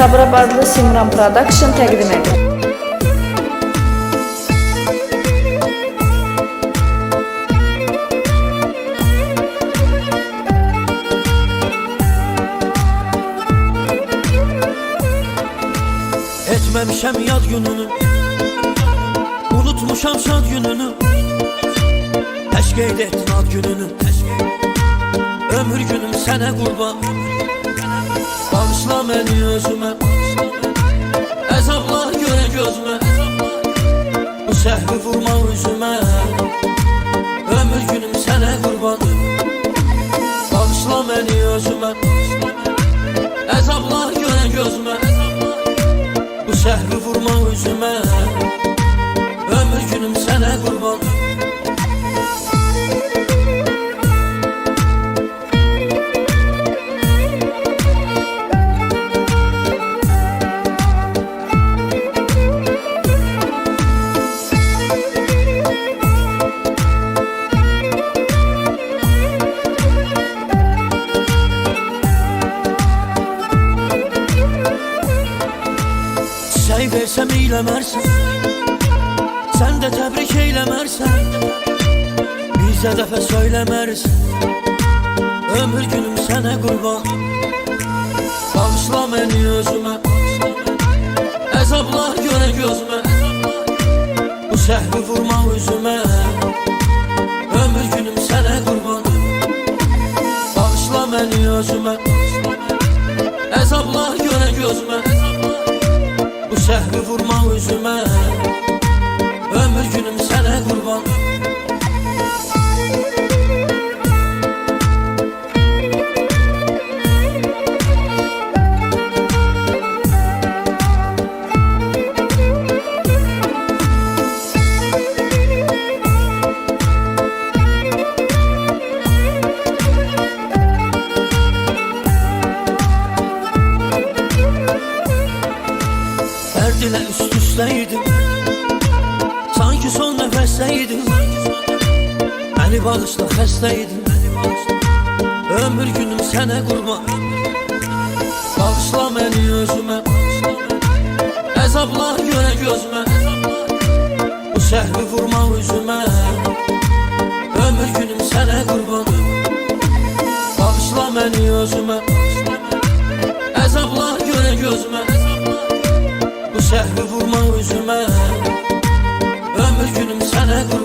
Sabirabadlı Simran Production təqdim edir. Etmemişem yad gününü, unutmuşam şad gününü. Təşqeyd ettin ad gününü, ömür günüm sənə qurban. Bağışla məni özümə, əzablar görə gözümə. Bu səhvi vurma üzümə, ömür günüm sənə qurban. Bağışla məni özümə, əzablar görə gözümə. Bu səhvi vurma üzümə, ömür günüm sənə qurban. Çiçək versəm eyləmərsən, sən də təbrik eyləmərsən. Bizə dəfə söyləmərsən, ömür günüm sənə qurban. Bağışla məni özümə, əzablar görə gözümə. Bu səhvi vurma üzümə, ömür günüm sənə qurban. Bağışla məni özümə, əzablar görə gözümə. Bu səhvi vurma üzümə, ömür günüm sənə qurban. Dərdilə üst-üstəydim, sanki son nəfəsdəydim. Məni bağışla xəstəydim, ömür günüm sənə qurban. Bağışla məni özümə, əzablar görə gözümə. Bu səhvi vurma üzümə, ömür günüm sənə qurban. Bağışla məni özümə, əzablar görə gözümə. Bu səhvi vurma üzümə, ömür günüm sənə qurban.